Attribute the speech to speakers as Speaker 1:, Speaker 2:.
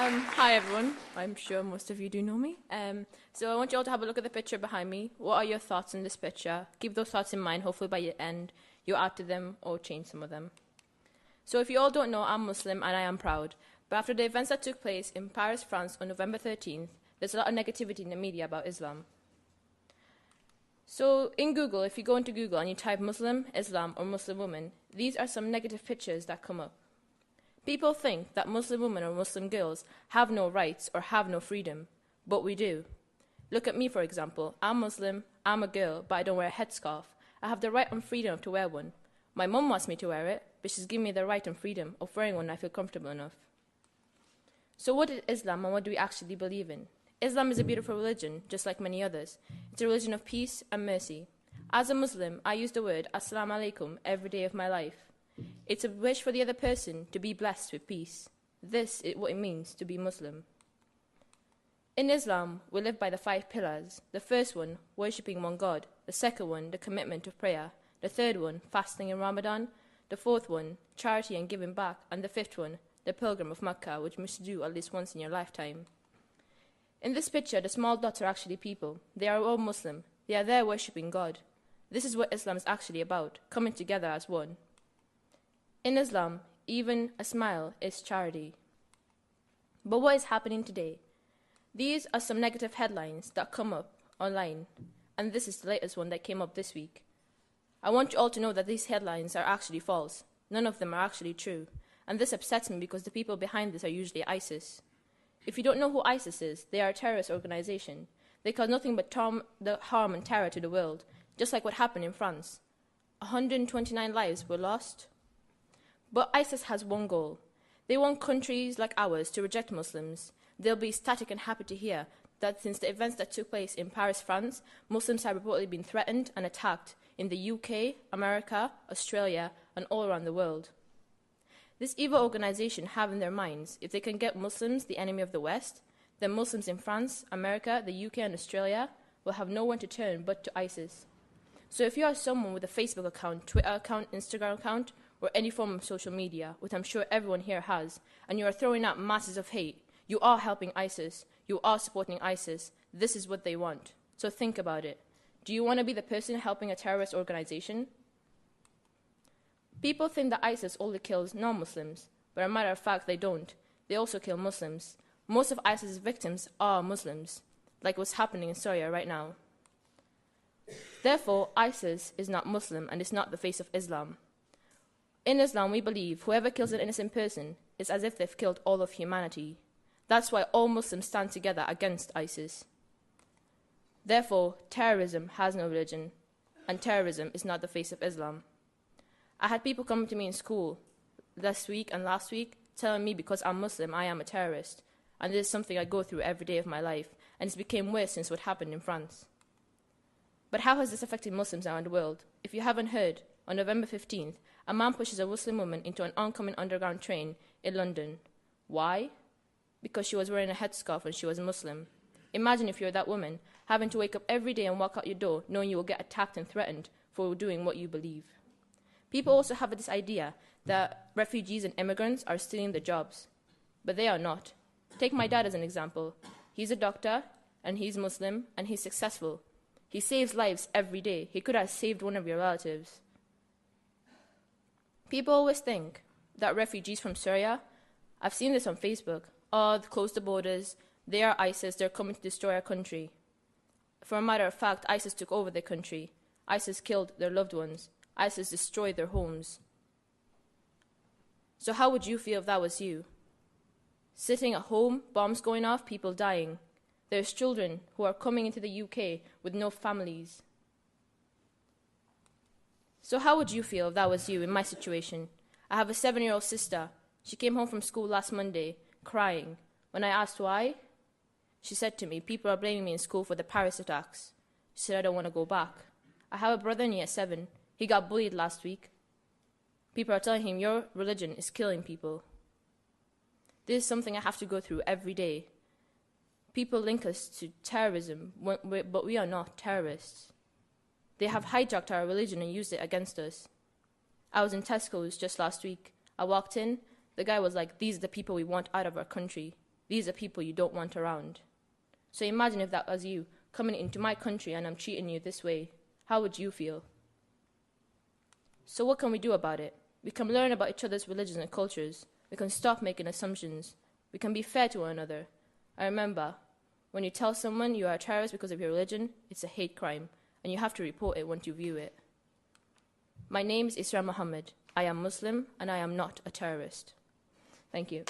Speaker 1: Hi everyone. I'm sure most of you do know me. So I want you all to have a look at the picture behind me. What are your thoughts on this picture? Keep those thoughts in mind. Hopefully by the end you'll add to them or change some of them. So if you all don't know, I'm Muslim and I am proud. But after the events that took place in Paris, France on November 13th, there's a lot of negativity in the media about Islam. So in Google, if you go into Google and you type Muslim, Islam or Muslim woman, these are some negative pictures that come up. People think that Muslim women or Muslim girls have no rights or have no freedom, but we do. Look at me, for example. I'm Muslim, I'm a girl, but I don't wear a headscarf. I have the right and freedom to wear one. My mum wants me to wear it, but she's given me the right and freedom of wearing one when I feel comfortable enough. So what is Islam and what do we actually believe in? Islam is a beautiful religion, just like many others. It's a religion of peace and mercy. As a Muslim, I use the word Assalamu alaikum every day of my life. It's a wish for the other person to be blessed with peace. This is what it means to be Muslim. In Islam, we live by the 5 pillars. The first one, worshipping one God. The second one, the commitment of prayer. The third one, fasting in Ramadan. The fourth one, charity and giving back. And the fifth one, the pilgrim of Mecca, which you must do at least once in your lifetime. In this picture, the small dots are actually people. They are all Muslim. They are there worshipping God. This is what Islam is actually about, coming together as one. In Islam, even a smile is charity. But what is happening today? These are some negative headlines that come up online, and this is the latest one that came up this week. I want you all to know that these headlines are actually false. None of them are actually true, and this upsets me because the people behind this are usually ISIS. If you don't know who ISIS is, they are a terrorist organization. They cause nothing but harm and terror to the world, just like what happened in France. 129 lives were lost. But ISIS has one goal. They want countries like ours to reject Muslims. They'll be ecstatic and happy to hear that since the events that took place in Paris, France, Muslims have reportedly been threatened and attacked in the UK, America, Australia, and all around the world. This evil organization have in their minds, if they can get Muslims the enemy of the West, then Muslims in France, America, the UK, and Australia will have no one to turn but to ISIS. So if you are someone with a Facebook account, Twitter account, Instagram account, or any form of social media, which I'm sure everyone here has, and you are throwing out masses of hate, you are helping ISIS. You are supporting ISIS. This is what they want. So think about it. Do you want to be the person helping a terrorist organization? People think that ISIS only kills non-Muslims, but as a matter of fact, they don't. They also kill Muslims. Most of ISIS's victims are Muslims, like what's happening in Syria right now. Therefore, ISIS is not Muslim and is not the face of Islam. In Islam, we believe whoever kills an innocent person is as if they've killed all of humanity. That's why all Muslims stand together against ISIS. Therefore, terrorism has no religion, and terrorism is not the face of Islam. I had people coming to me in school this week and last week telling me because I'm Muslim, I am a terrorist. And this is something I go through every day of my life, and it's become worse since what happened in France. But how has this affected Muslims around the world? If you haven't heard, on November 15th, a man pushes a Muslim woman into an oncoming underground train in London. Why? Because she was wearing a headscarf and she was a Muslim. Imagine if you're that woman, having to wake up every day and walk out your door knowing you will get attacked and threatened for doing what you believe. People also have this idea that refugees and immigrants are stealing the jobs, but they are not. Take my dad as an example. He's a doctor, and he's Muslim, and he's successful. He saves lives every day. He could have saved one of your relatives. People always think that refugees from Syria, I've seen this on Facebook, close the borders, they are ISIS, they're coming to destroy our country. For a matter of fact, ISIS took over their country. ISIS killed their loved ones. ISIS destroyed their homes. So how would you feel if that was you? Sitting at home, bombs going off, people dying. There's children who are coming into the UK with no families. So how would you feel if that was you in my situation? I have a 7-year-old sister. She came home from school last Monday, crying. When I asked why, she said to me, people are blaming me in school for the Paris attacks. She said, I don't want to go back. I have a brother in year 7. He got bullied last week. People are telling him, your religion is killing people. This is something I have to go through every day. People link us to terrorism, but we are not terrorists. They have hijacked our religion and used it against us. I was in Tesco's just last week. I walked in. The guy was like, these are the people we want out of our country. these are people you don't want around. So imagine if that was you coming into my country and I'm treating you this way. How would you feel? So what can we do about it? We can learn about each other's religions and cultures. We can stop making assumptions. We can be fair to one another. And remember, when you tell someone you are a terrorist because of your religion, it's a hate crime, and you have to report it once you view it. My name is Isra Muhammad. I am Muslim, and I am not a terrorist. Thank you.